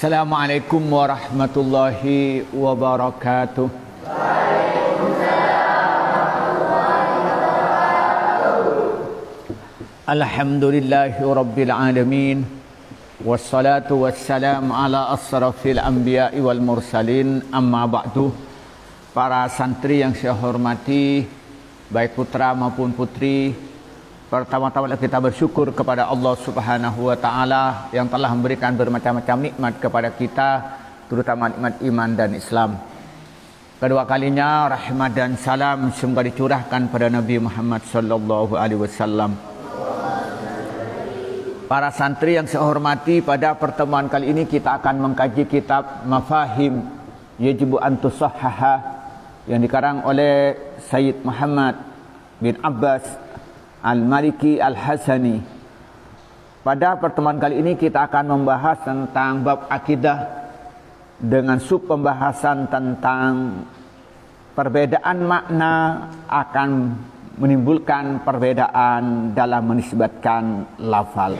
Assalamualaikum warahmatullahi wabarakatuh. Alhamdulillahi rabbil alamin. Wassalatu wassalam ala asrafil anbiya'i wal mursalin. Amma ba'du. Para santri yang saya hormati, baik putra maupun putri, pertama-tama kita bersyukur kepada Allah Subhanahu wa taala yang telah memberikan bermacam-macam nikmat kepada kita, terutama nikmat iman dan Islam. Kedua kalinya rahmat dan salam semoga dicurahkan pada Nabi Muhammad sallallahu alaihi wasallam. Para santri yang saya hormati, pada pertemuan kali ini kita akan mengkaji kitab Mafahim Yajibu an Tusahhaha yang dikarang oleh Sayyid Muhammad bin Abbas Al-Maliki Al-Hasani. Pada pertemuan kali ini kita akan membahas tentang bab akidah dengan sub pembahasan tentang perbedaan makna akan menimbulkan perbedaan dalam menisbatkan lafal.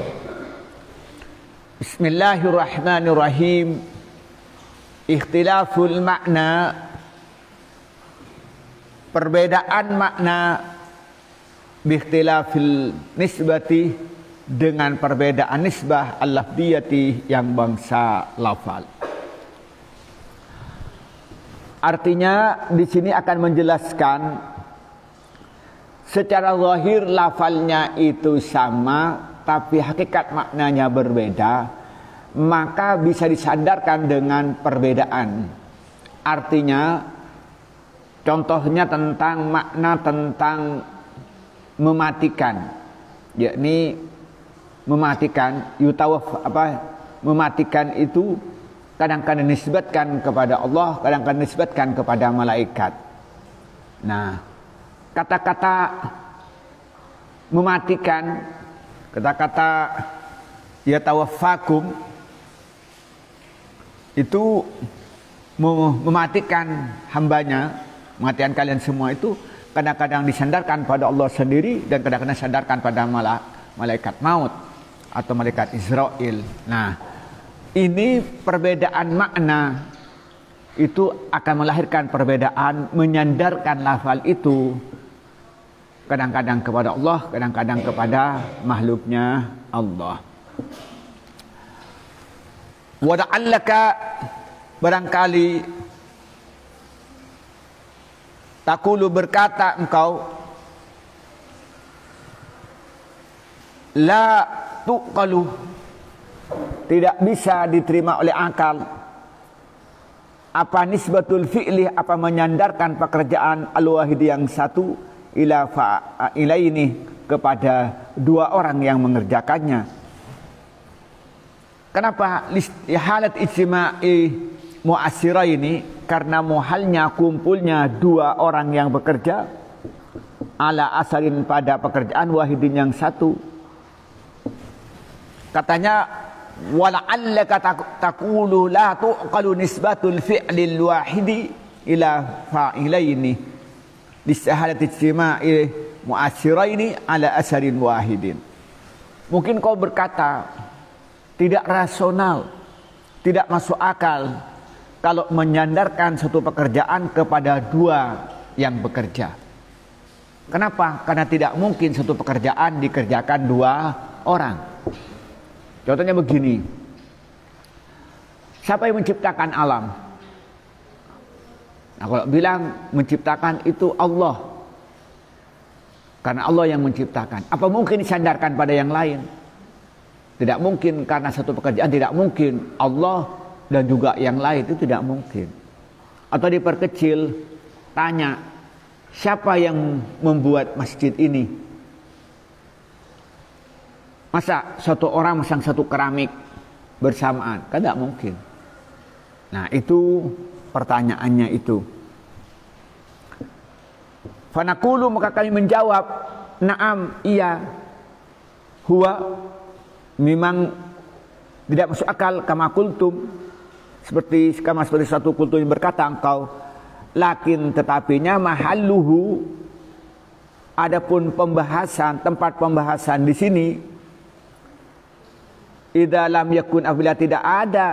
Bismillahirrahmanirrahim. Ikhtilaful makna, perbedaan makna, biikhtilafil nisbati, dengan perbedaan nisbah al-lafdiyati yang bangsa lafal. Artinya di sini akan menjelaskan secara zahir lafalnya itu sama tapi hakikat maknanya berbeda, maka bisa disandarkan dengan perbedaan. Artinya contohnya tentang makna tentang mematikan, yakni mematikan, mematikan itu kadang-kadang disebutkan kepada Allah, kadang-kadang disebutkan kepada malaikat. Nah, kata-kata mematikan, kata-kata yatawaffakum itu mematikan hambanya, mematikan kalian semua itu kadang-kadang disandarkan pada Allah sendiri dan kadang-kadang disandarkan pada malaikat maut atau malaikat Israel. Nah, ini perbedaan makna itu akan melahirkan perbedaan, menyandarkan lafal itu kadang-kadang kepada Allah, kadang-kadang kepada makhluknya Allah. Wa la'allaka, barangkali taqulu, berkata engkau, la tuqalu, tidak bisa diterima oleh akal, apa nisbatul fi'li, apa menyandarkan pekerjaan al-wahid yang satu ila ini kepada dua orang yang mengerjakannya. Kenapa halat ijtima'i mu'assirah ini? Karena muhalnya kumpulnya dua orang yang bekerja ala asalin, pada pekerjaan wahidin yang satu. Katanya wala'allaka taqulu la tuqalu nisbatul fi'lil wahidi ila fa'ilaini lisahalat ijtima'i mu'assiraini ala asalin wahidin. Mungkin kau berkata tidak rasional, tidak masuk akal kalau menyandarkan satu pekerjaan kepada dua yang bekerja. Kenapa? Karena tidak mungkin satu pekerjaan dikerjakan dua orang. Contohnya begini, siapa yang menciptakan alam? Nah, kalau bilang menciptakan itu Allah, karena Allah yang menciptakan. Apa mungkin disandarkan pada yang lain? Tidak mungkin, karena satu pekerjaan tidak mungkin Allah dan juga yang lain, itu tidak mungkin. Atau diperkecil, tanya, siapa yang membuat masjid ini? Masa satu orang masang satu keramik bersamaan? Kan tidak mungkin. Nah, itu pertanyaannya itu. Fanaqulu, maka kami menjawab, na'am, iya, huwa, memang tidak masuk akal, kama kultum, seperti satu kultum yang berkata engkau, lakin tetapinya mahalluhu, adapun pembahasan, tempat pembahasan di sini, idza lam yakun, apabila tidak ada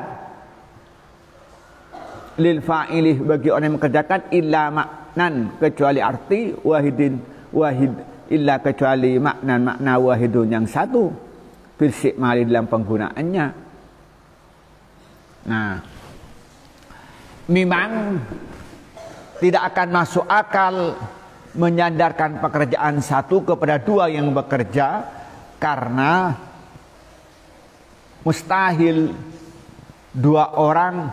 lil fa'ilih bagi orang yang mengerjakan illa maknan kecuali arti wahid illa kecuali makna wahidun yang satu fil isti'mali dalam penggunaannya. Nah, memang tidak akan masuk akal menyandarkan pekerjaan satu kepada dua yang bekerja, karena mustahil dua orang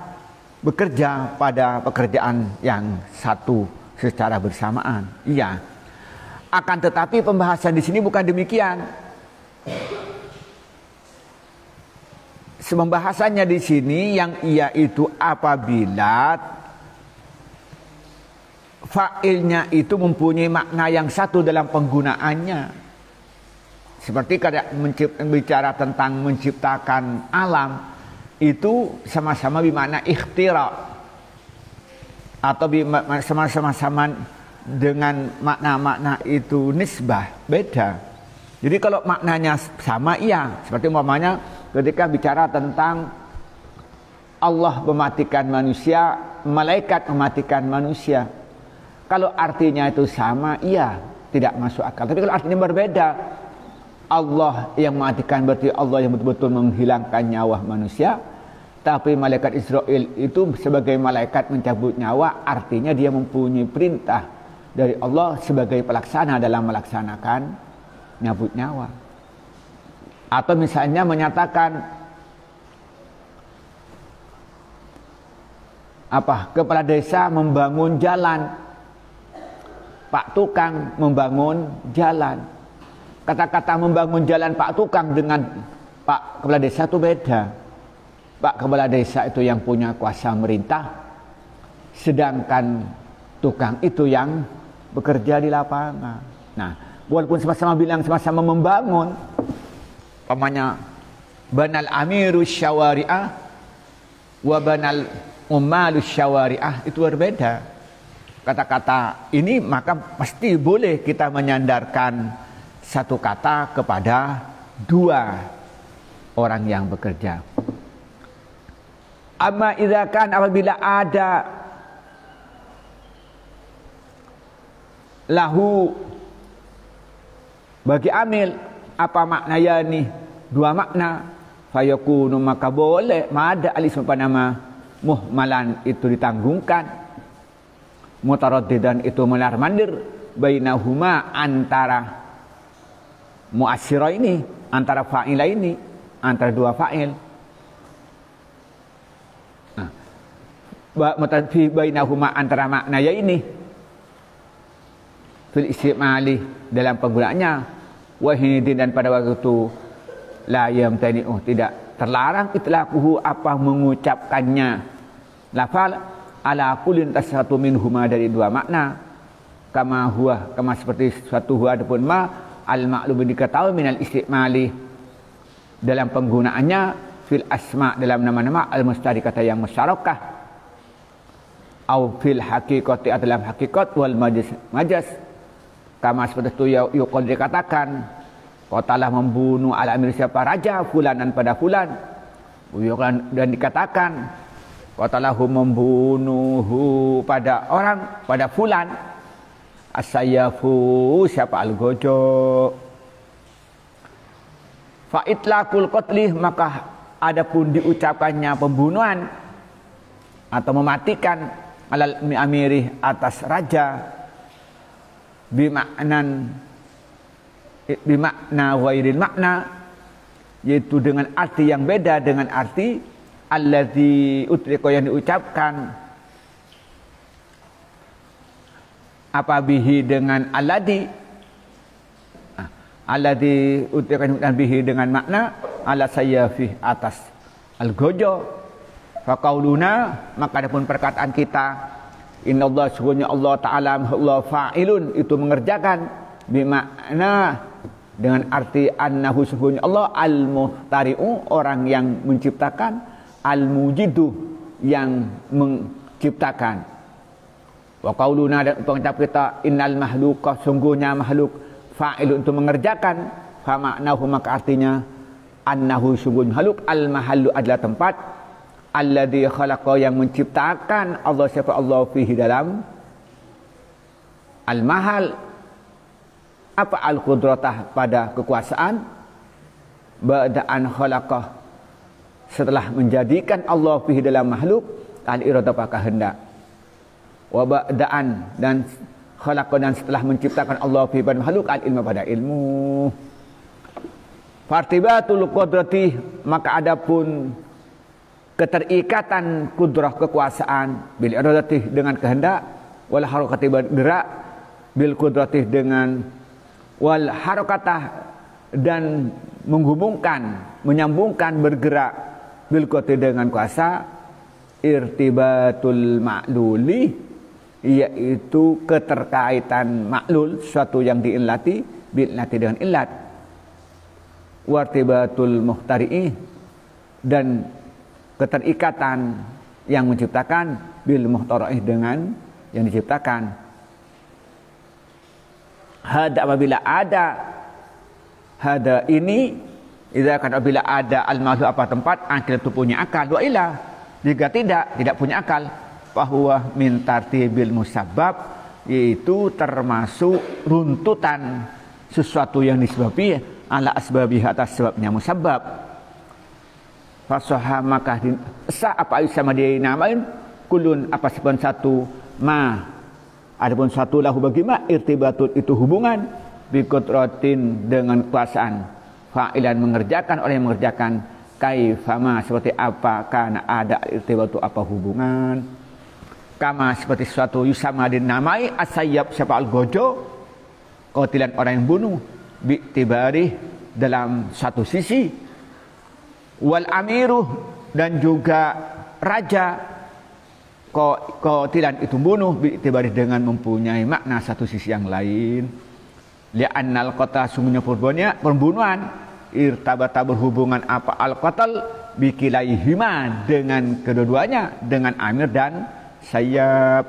bekerja pada pekerjaan yang satu secara bersamaan. Iya. Akan tetapi pembahasan di sini bukan demikian. Pembahasannya di sini yang ia itu apabila fa'ilnya itu mempunyai makna yang satu dalam penggunaannya. Seperti kada bicara tentang menciptakan alam, itu sama-sama bermakna ikhtira, atau sama-sama dengan makna-makna itu nisbah, beda. Jadi kalau maknanya sama, iya. Seperti umpamanya ketika bicara tentang Allah mematikan manusia, malaikat mematikan manusia. Kalau artinya itu sama, iya, tidak masuk akal. Tapi kalau artinya berbeda, Allah yang mematikan berarti Allah yang betul-betul menghilangkan nyawa manusia. Tapi malaikat Israel itu sebagai malaikat mencabut nyawa, artinya dia mempunyai perintah dari Allah sebagai pelaksana dalam melaksanakan nyabut nyawa. Atau misalnya menyatakan kepala desa membangun jalan, Pak Tukang membangun jalan. Kata-kata membangun jalan Pak Tukang dengan Pak Kepala Desa itu beda. Pak Kepala Desa itu yang punya kuasa merintah, sedangkan tukang itu yang bekerja di lapangan. Nah, walaupun sama-sama bilang sama-sama membangun, umpamanya banal amiru syawari'ah wa banal ummalu syawari'ah, itu berbeda. Kata-kata ini maka pasti boleh kita menyandarkan satu kata kepada dua orang yang bekerja. Amma idza kan apabila ada lahu bagi amil apa maknanya nih, dua makna, fayakunu maka boleh mada alism nama muhmalan itu ditanggungkan, mutaraddidan itu menar-mandir, bainahuma antara muasyirah ini, antara fa'ila ini, antara dua fa'il. Nah, mutafi bainahuma antara maknanya ini fil istimali dalam penggunaannya, wahidin dan pada waktu itu la yamtani'u tidak terlarang itlaquhu apa mengucapkannya lafal ala kulin tasatu minhuma dari dua makna, kama huwa kama seperti suatu huwa adapun ma al ma'lum diketahui minal istimali dalam penggunaannya fil asma dalam nama-nama al mustarikata yang musyarakah, au fil haqiqati dalam hakikat wal majas kama seperti itu yuqal dikatakan kau telah membunuh al-amir siapa raja fulanan pada fulan, dan dikatakan kau telah membunuh pada orang pada fulan, as-sayyafu siapa al-gojo, fa itlaqul qatlih maka adapun diucapkannya pembunuhan atau mematikan alal amirih atas raja bimakna ghairil makna, yaitu dengan arti yang beda dengan arti alladzi utriqa yang diucapkan apa bihi dengan alladzi utriqa bihi dengan makna ala sayyafi atas al-gojo, fa qauluna maka adapun perkataan kita innallaha sesungguhnya Allah taala Allah fa'ilun itu mengerjakan bimakna dengan arti annahu sesungguhnya Allah al-muhtari'u orang yang menciptakan, al-mujidu yang menciptakan. Wa qauluna dan pengucap kita innal mahluqa sungguhnya makhluk fa'il untuk mengerjakan, fa maknahu maka artinya annahu sungguhnya makhluk al-mahallu adalah tempat, alladzi khalaqa yang menciptakan Allah siapa Allah fihi dalam al-mahal apa al-qudratah pada kekuasaan ba'da'an khalaqah setelah menjadikan Allah fihi dalam makhluk al-iradah kehendak wa ba'da'an dan khalaqa dan setelah menciptakan Allah fihi pada makhluk al-ilma pada ilmu fartibatul qudrati maka adapun keterikatan kudrah kekuasaan bil iradati dengan kehendak wal harakati bergerak bil qudrati dengan wal harakatah dan menghubungkan menyambungkan bergerak bil qudrati dengan kuasa irtibatul ma'luli yaitu keterkaitan maklul suatu yang diillati bil illati dengan illat wartibatul muhtari'i dan keterikatan yang menciptakan bil muhtari'i dengan yang diciptakan hada apabila ada hada ini idza kan apabila ada al mahlu apa tempat akil itu punya akal wa ila jika tidak punya akal bahwa min tartibil musabbab yaitu termasuk runtutan sesuatu yang disebabi ala asbabi atas sebabnya musabbab fasaha maka sah apa sama dia namain kulun apa seban satu ma adapun satu lahu bagi ma irtibatut itu hubungan bi qudratin dengan kekuasaan fa'ilan mengerjakan orang yang mengerjakan kaifama seperti apa karena ada irtibatu apa hubungan kama seperti sesuatu yusama dinamai asayyab siapa al-gojo qatilan orang yang bunuh bi'tibari dalam satu sisi wal amiru dan juga raja qatilan itu bunuh bi'tibari dengan mempunyai makna satu sisi yang lain li'annal qata sungguhnya pembunuhan irtabata berhubungan apa al-qatal bikilaihima dengan kedua-duanya dengan amir dan sayyab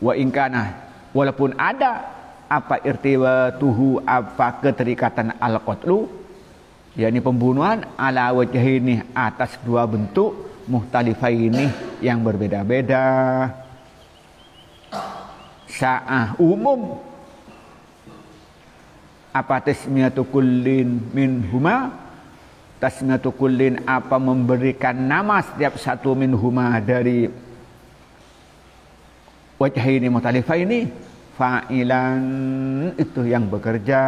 wa ingkana walaupun ada apa irtibatuhu apa keterikatan al-qatlu yakni pembunuhan ala wajhaini atas dua bentuk muhtalifaini yang berbeda-beda sa'ah umum apa tasmiyatu kullin minhuma tasmiyatu kullin apa memberikan nama setiap satu minhuma dari wajhaini muhtalifaini fa'ilan itu yang bekerja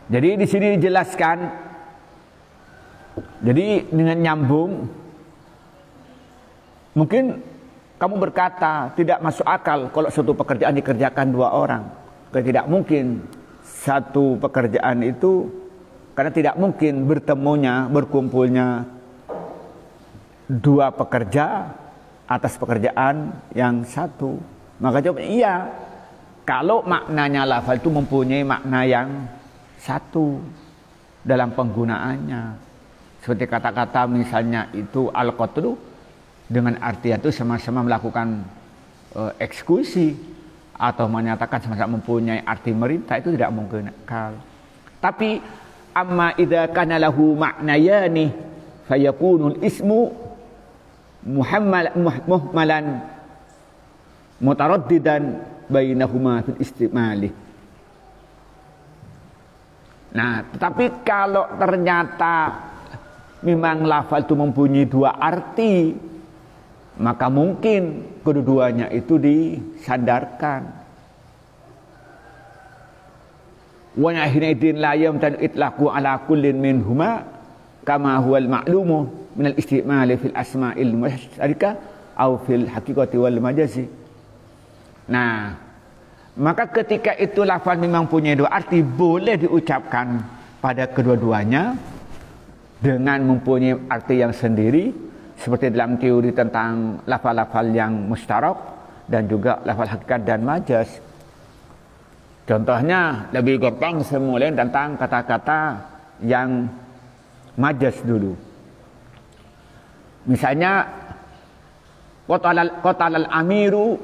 Jadi di sini dijelaskan jadi dengan nyambung mungkin kamu berkata tidak masuk akal kalau suatu pekerjaan dikerjakan dua orang. Tidak mungkin satu pekerjaan itu karena tidak mungkin berkumpulnya dua pekerja atas pekerjaan yang satu. Maka jawabnya iya. Kalau maknanya lafal itu mempunyai makna yang satu dalam penggunaannya. Seperti kata-kata misalnya itu al-qatlu dengan artian itu sama-sama melakukan eksekusi atau menyatakan sama-sama mempunyai arti merintah itu tidak mungkin akal. Tapi amma idza kana lahu ma'nayani fayakunul ismu muhammalan mutaraddidan bainahuma fil istimali. Nah, tetapi kalau ternyata memang lafal itu mempunyai dua arti, maka mungkin kedua-duanya itu disandarkan. Wa yahinaidin la yamtan itlaqu ala kullin minhuma kama huwal ma'lumu min al-istimali fil asma'il musytarika au fil haqiqati wal majazi. Nah, maka ketika itu lafal memang punya dua arti boleh diucapkan pada kedua-duanya dengan mempunyai arti yang sendiri. Seperti dalam teori tentang lafal-lafal yang mustarak dan juga lafal hakikat dan majaz. Contohnya lebih gampang semula tentang kata-kata yang majaz dulu. Misalnya qatalal amiru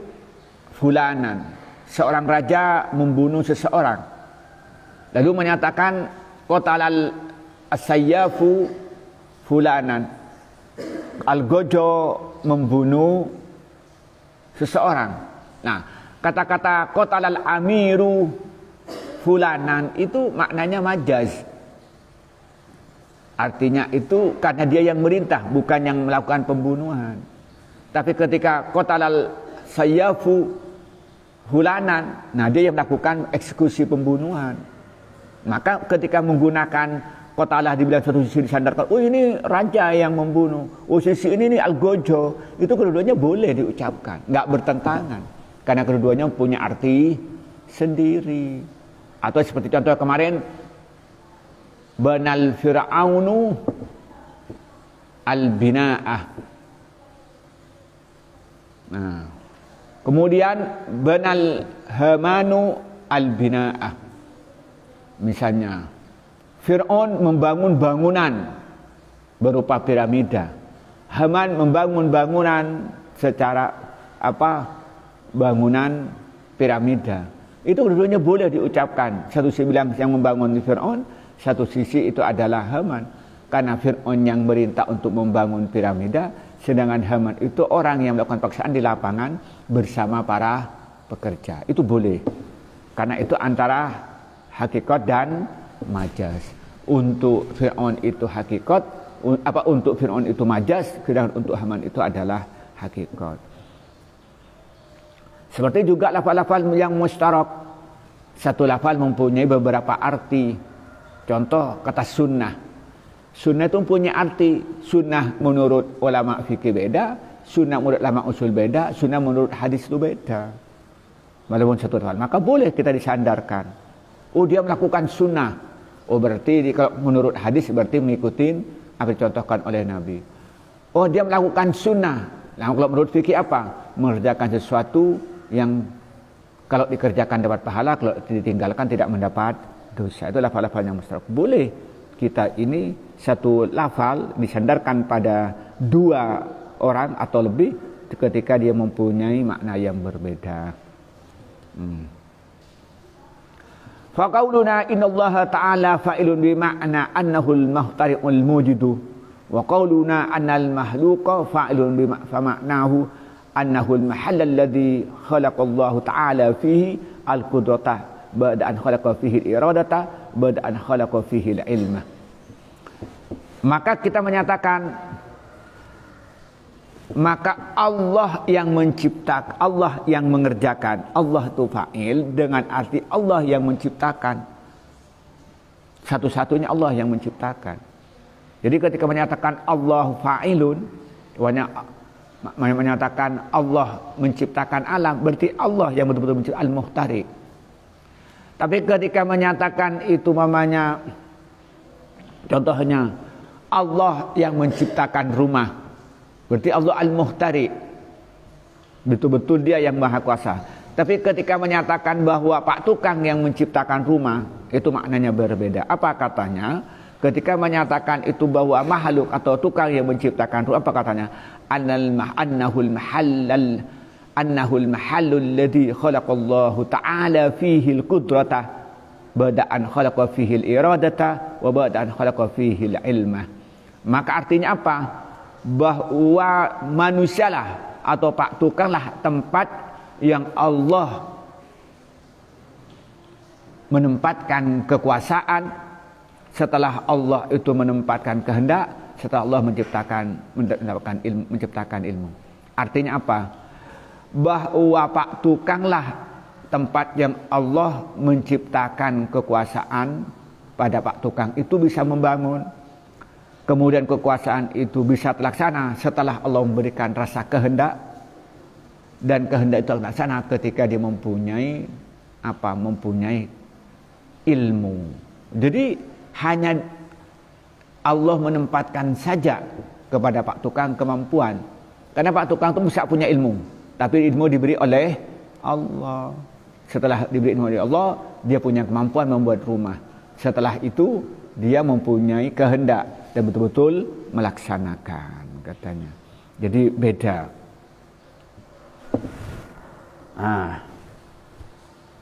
fulanan. Seorang raja membunuh seseorang. Lalu menyatakan qatalal as-sayyafu fulanan. Al-gojo membunuh seseorang. Nah, kata-kata qatalal amiru fulanan itu maknanya majaz. Artinya itu karena dia yang merintah, bukan yang melakukan pembunuhan. Tapi ketika qatalal sayyafu fulanan, nah dia yang melakukan eksekusi pembunuhan. Maka ketika menggunakan qatalah dibilang satu sisi disandarkan, oh ini raja yang membunuh, oh sisi ini al-gojo, itu keduanya boleh diucapkan, nggak bertentangan, karena keduanya punya arti sendiri. Atau seperti contoh kemarin, banal fir'aunu al-bina'ah. Nah, kemudian banal hamanu al-bina'ah. Misalnya Fir'aun membangun bangunan berupa piramida. Haman membangun bangunan secara bangunan piramida. Itu keduanya boleh diucapkan. Satu sisi bilang yang membangun Fir'aun, satu sisi itu adalah Haman. Karena Fir'aun yang merintah untuk membangun piramida, sedangkan Haman itu orang yang melakukan paksaan di lapangan bersama para pekerja. Itu boleh. Karena itu antara hakikat dan majaz. Untuk Fir'aun itu hakikat, untuk Fir'aun itu majaz, sedangkan untuk Haman itu adalah hakikat. Seperti juga lafal-lafal yang mustarak. Satu lafal mempunyai beberapa arti. Contoh kata sunnah. Sunnah itu mempunyai arti. Sunnah menurut ulama fikih beda, sunnah menurut ulama usul beda, sunnah menurut hadis itu beda. Walaupun satu lafal, maka boleh kita disandarkan. Oh, dia melakukan sunnah. Oh, berarti kalau menurut hadis berarti mengikuti apa yang dicontohkan oleh Nabi. Oh, dia melakukan sunnah. Nah, kalau menurut fikih apa? Mengerjakan sesuatu yang kalau dikerjakan dapat pahala, kalau ditinggalkan tidak mendapat dosa. Itu lafal-lafal yang mustarak. Boleh kita ini satu lafal disandarkan pada dua orang atau lebih ketika dia mempunyai makna yang berbeda. Faqauluna innallaha ta'ala fa'ilun bima'na annahu al-muhtari'ul mujidu wa qauluna annal mahluqa fa'ilun bima'nahu annahu al-mahall alladhi khalaqallahu ta'ala fihi al-qudrata ba'da an khalaqa fihi al-iradata ba'da an khalaqa fihi al-ilma. Maka kita menyatakan maka Allah yang menciptakan, Allah yang mengerjakan. Allah itu fa'il dengan arti Allah yang menciptakan. Satu-satunya Allah yang menciptakan. Jadi ketika menyatakan Allah fa'ilun, menyatakan Allah menciptakan alam, berarti Allah yang betul-betul menciptakan al-muhtari. Tapi ketika menyatakan itu mamanya, contohnya Allah yang menciptakan rumah, berarti Allah al-muhtari, betul-betul dia yang maha kuasa. Tapi ketika menyatakan bahwa Pak Tukang yang menciptakan rumah, itu maknanya berbeda. Apa katanya? Ketika menyatakan itu bahwa makhluk atau tukang yang menciptakan rumah, apa katanya? Annahul mahallul ladzi khalaqallahu ta'ala fihi al-qudrata bada'an khalaqa fihi al-iradata wa bada'an khalaqa fihi al-ilma. Maka artinya apa? Bahwa manusialah atau Pak Tukanglah tempat yang Allah menempatkan kekuasaan, setelah Allah itu menempatkan kehendak, setelah Allah menciptakan ilmu. Artinya apa? Bahwa Pak Tukanglah tempat yang Allah menciptakan kekuasaan pada Pak Tukang itu bisa membangun. Kemudian kekuasaan itu bisa terlaksana setelah Allah memberikan rasa kehendak, dan kehendak itu terlaksana ketika dia mempunyai apa? Mempunyai ilmu. Jadi hanya Allah menempatkan saja kepada Pak Tukang kemampuan. Karena Pak Tukang itu bisa punya ilmu, tapi ilmu diberi oleh Allah. Setelah diberi ilmu oleh Allah, dia punya kemampuan membuat rumah. Setelah itu dia mempunyai kehendak dan betul-betul melaksanakan, katanya. Jadi beda.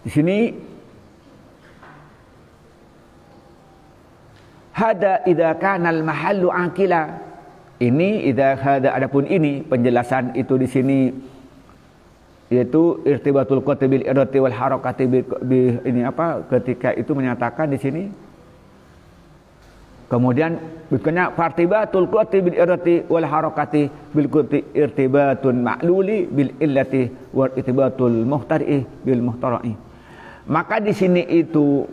Di sini hada idza kana al mahallu aqila. Ini idza hada, adapun ini penjelasan itu di sini yaitu irtibatul qati bil iradati wal harakati ini apa, ketika itu menyatakan di sini. Kemudian berikutnya fartibatul qati bil iradati wal harakati bil qati irtibatun ma'luli bil illati wal irtibatul muhtari bil muhtara'i. Maka di sini itu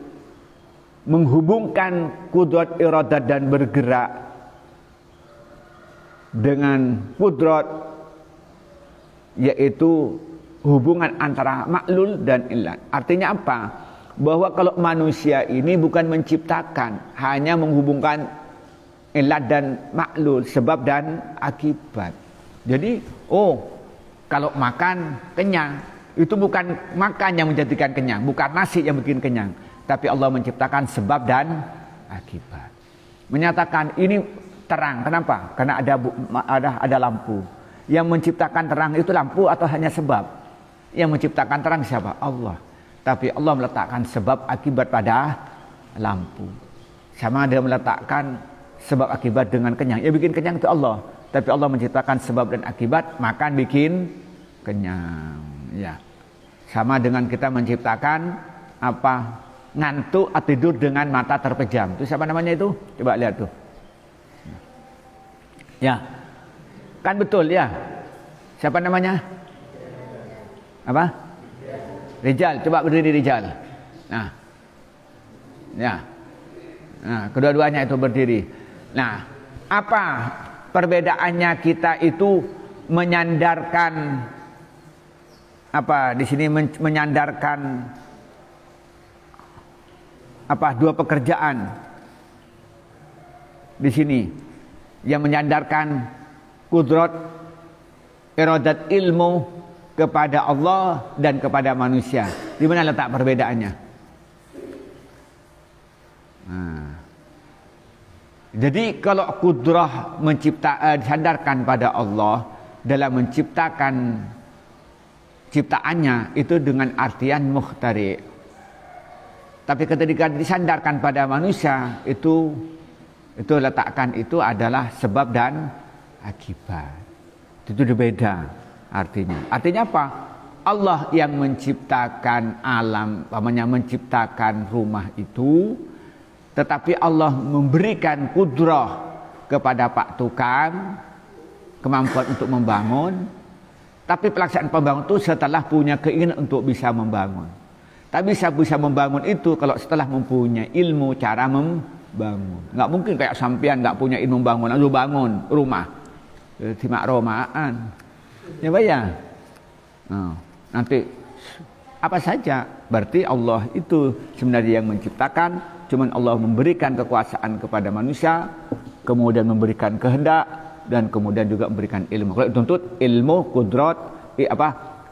menghubungkan kudrat iradat dan bergerak dengan kudrat, yaitu hubungan antara maklul dan illat. Artinya apa? Bahwa kalau manusia ini bukan menciptakan, hanya menghubungkan illat dan maklul, sebab dan akibat. Jadi, kalau makan kenyang, itu bukan makan yang menjadikan kenyang, bukan nasi yang bikin kenyang, tapi Allah menciptakan sebab dan akibat. Menyatakan ini terang. Kenapa? Karena ada lampu. Yang menciptakan terang itu lampu atau hanya sebab? Yang menciptakan terang siapa? Allah. Tapi Allah meletakkan sebab akibat pada lampu. Sama dia meletakkan sebab akibat dengan kenyang. Yang bikin kenyang itu Allah. Tapi Allah menciptakan sebab dan akibat, makan bikin kenyang. Ya. Sama dengan kita menciptakan apa? Ngantuk atau tidur dengan mata terpejam. Itu siapa namanya itu? Coba lihat tuh. Ya. Kan betul ya. Siapa namanya? Apa? Rijal, coba berdiri Rijal. Nah. Ya. Nah, kedua-duanya itu berdiri. Nah, apa perbedaannya kita itu menyandarkan apa di sini menyandarkan apa dua pekerjaan di sini yang menyandarkan kudrat iradat ilmu kepada Allah dan kepada manusia. Di mana letak perbedaannya? Nah. Jadi kalau kudrah disandarkan pada Allah dalam menciptakan ciptaannya itu dengan artian mukhtari. Tapi ketika disandarkan pada manusia itu letakkan itu adalah sebab dan akibat. Itu beda artinya. Artinya apa? Allah yang menciptakan alam, menciptakan rumah itu, tetapi Allah memberikan kudrah kepada Pak Tukang, kemampuan untuk membangun. Tapi pelaksanaan pembangunan itu setelah punya keinginan untuk bisa membangun. Tapi bisa membangun itu kalau setelah mempunyai ilmu cara membangun. Nggak mungkin kayak sampean nggak punya ilmu bangun, lalu bangun rumah. Timak romaan. Ya bayang. Nanti apa saja. Berarti Allah itu sebenarnya yang menciptakan. Cuman Allah memberikan kekuasaan kepada manusia. Kemudian memberikan kehendak. Dan kemudian juga memberikan ilmu. Kalau dituntut ilmu, kudrat,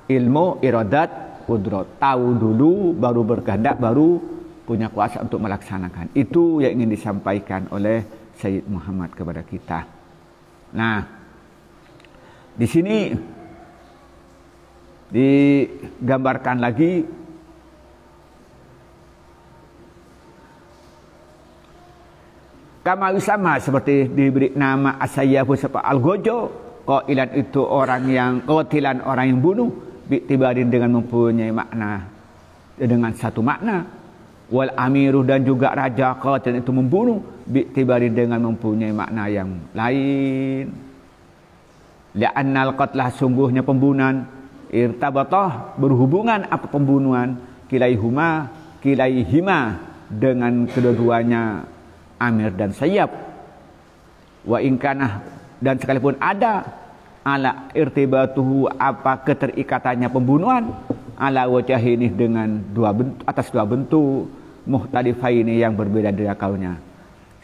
ilmu, iradat, kudrat. Tahu dulu, baru berkehendak, baru punya kuasa untuk melaksanakan. Itu yang ingin disampaikan oleh Sayyid Muhammad kepada kita. Nah, di sini digambarkan lagi kama wisama, seperti diberi nama asayyafu sepa al-gojo, qailan itu orang yang qatilan, orang yang bunuh, bi'tibarin dengan mempunyai makna dengan satu makna, wal amiru dan juga raja qatilan itu membunuh, bi'tibarin dengan mempunyai makna yang lain. Li'annal qatlah, sungguhnya pembunuhan, irtabatah berhubungan apa pembunuhan, kilaihima dengan kedua-duanya Amir dan Sayyab, wa ingkanah, dan sekalipun ada ala irtibatuhu apa keterikatannya pembunuhan ala wajahini dengan atas dua bentuk muhtalifaini yang berbeda dari akalnya.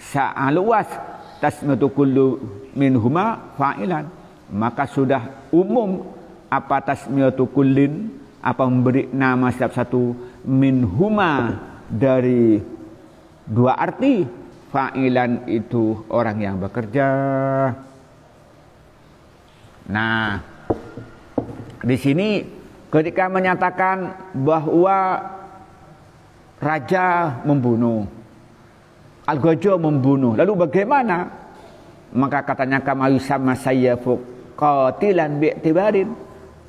Sa'aluwas tasmatu kullu minhuma fa'ilan, maka sudah umum apa tasmiyatu kullin, apa memberi nama setiap satu minhuma dari dua arti. Fa'ilan itu orang yang bekerja. Nah, di sini ketika menyatakan bahwa raja membunuh, Al-Ghajjah membunuh, lalu bagaimana? Maka katanya kama yusamma sayyafu qatilan bi'tibarin,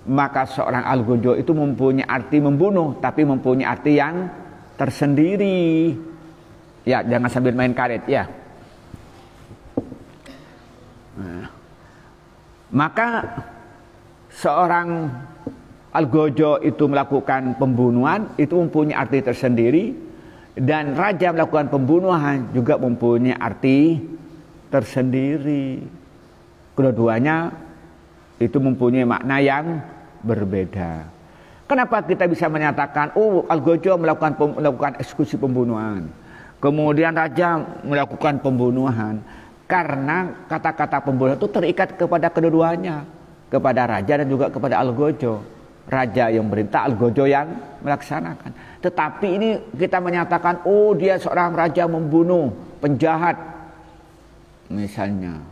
maka seorang Al-Ghajjah itu mempunyai arti membunuh, tapi mempunyai arti yang tersendiri. Ya, jangan sambil main karet ya. Nah, maka seorang Al-Ghajjah itu melakukan pembunuhan itu mempunyai arti tersendiri, dan raja melakukan pembunuhan juga mempunyai arti tersendiri. Kedua-duanya itu mempunyai makna yang berbeda. Kenapa kita bisa menyatakan Al-Ghajjah melakukan eksekusi pembunuhan, kemudian raja melakukan pembunuhan? Karena kata-kata pembunuhan itu terikat kepada kedua-duanya, kepada raja dan juga kepada Al-Ghajjah. Raja yang merintah, Al-Ghajjah yang melaksanakan. Tetapi ini kita menyatakan dia seorang raja membunuh penjahat misalnya.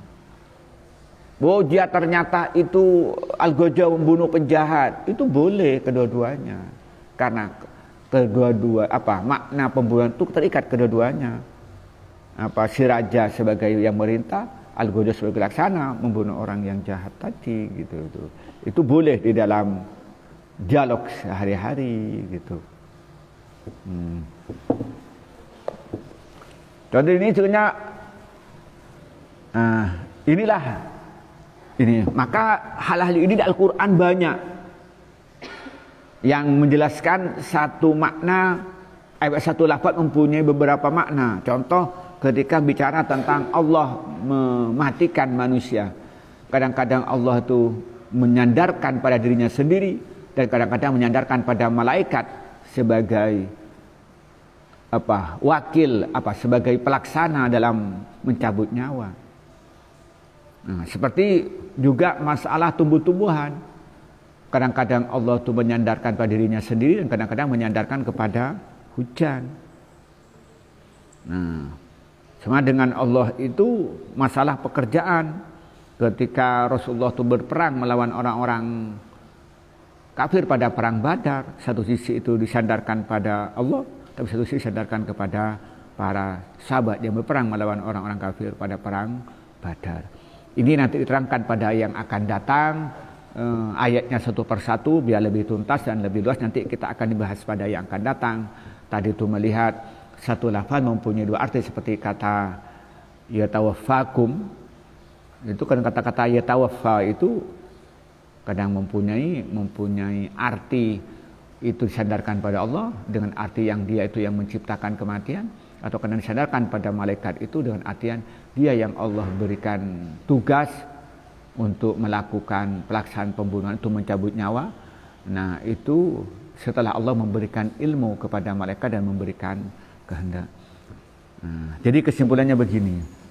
Dia ternyata itu Al-Ghajjah membunuh penjahat, itu boleh kedua-duanya. Karena makna pembunuhan itu terikat kedua-duanya. Si raja sebagai yang merintah, Al-Ghajjah sebagai laksana membunuh orang yang jahat tadi gitu. Itu boleh di dalam dialog sehari-hari gitu. Contoh ini sebenarnya inilah ini. Maka hal-hal ini di Al-Quran banyak yang menjelaskan satu makna, satu lafaz mempunyai beberapa makna. Contoh ketika bicara tentang Allah mematikan manusia, kadang-kadang Allah itu menyandarkan pada dirinya sendiri, dan kadang-kadang menyandarkan pada malaikat sebagai wakil, sebagai pelaksana dalam mencabut nyawa. Nah, seperti juga masalah tumbuh-tumbuhan, kadang-kadang Allah itu menyandarkan pada dirinya sendiri dan kadang-kadang menyandarkan kepada hujan. Nah, sama dengan Allah itu masalah pekerjaan. Ketika Rasulullah itu berperang melawan orang-orang kafir pada perang Badar, satu sisi itu disandarkan pada Allah, tapi satu sisi disandarkan kepada para sahabat yang berperang melawan orang-orang kafir pada perang Badar. Ini nanti diterangkan pada yang akan datang, ayatnya satu persatu biar lebih tuntas dan lebih luas. Nanti kita akan dibahas pada yang akan datang. Tadi itu melihat satu lafaz mempunyai dua arti, seperti kata yatawaffakum. Itu kan kata-kata yatawaffa itu kadang mempunyai arti itu disandarkan pada Allah dengan arti yang dia itu yang menciptakan kematian, atau kadang disandarkan pada malaikat itu dengan artian dia yang Allah berikan tugas untuk melakukan pelaksanaan pembunuhan, itu mencabut nyawa. Nah, itu setelah Allah memberikan ilmu kepada malaikat dan memberikan kehendak. Nah, jadi kesimpulannya begini.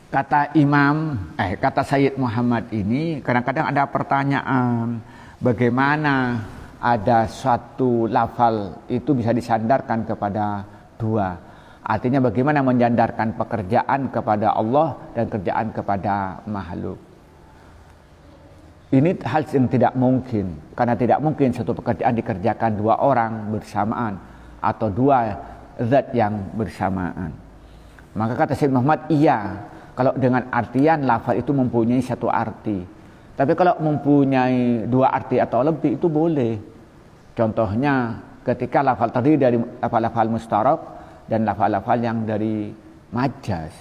Kata Sayyid Muhammad ini, kadang-kadang ada pertanyaan, bagaimana ada suatu lafal itu bisa disandarkan kepada dua. Artinya bagaimana menyandarkan pekerjaan kepada Allah dan kerjaan kepada makhluk. Ini hal yang tidak mungkin, karena tidak mungkin satu pekerjaan dikerjakan dua orang bersamaan atau dua zat yang bersamaan. Maka kata Sayyid Muhammad, iya, kalau dengan artian lafal itu mempunyai satu arti. Tapi kalau mempunyai dua arti atau lebih itu boleh. Contohnya ketika lafal terdiri dari lafal mustarak dan lafal-lafal yang dari majaz.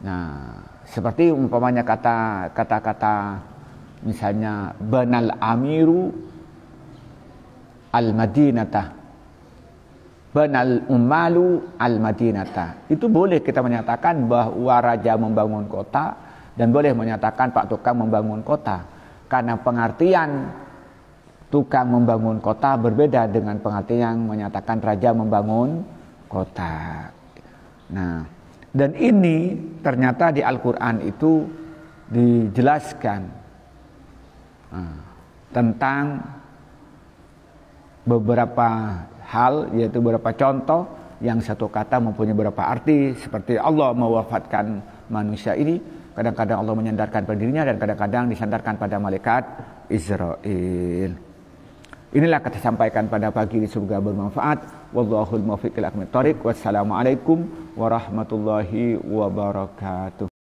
Nah, seperti umpamanya kata-kata misalnya banal amiru al-madinatah, banal ummalu al-madinata. Itu boleh kita menyatakan bahwa raja membangun kota, dan boleh menyatakan pak tukang membangun kota, karena pengertian tukang membangun kota berbeda dengan pengertian yang menyatakan raja membangun kota. Nah, dan ini ternyata di Al-Quran itu dijelaskan tentang beberapa hal, yaitu beberapa contoh yang satu kata mempunyai beberapa arti, seperti Allah mewafatkan manusia ini, kadang-kadang Allah menyandarkan pada dirinya dan kadang-kadang disandarkan pada malaikat Israel. Inilah kata sampaikan pada pagi ini, semoga bermanfaat. Wallahul muwaffiq ila aqwamit thoriq. Wassalamualaikum warahmatullahi wabarakatuh.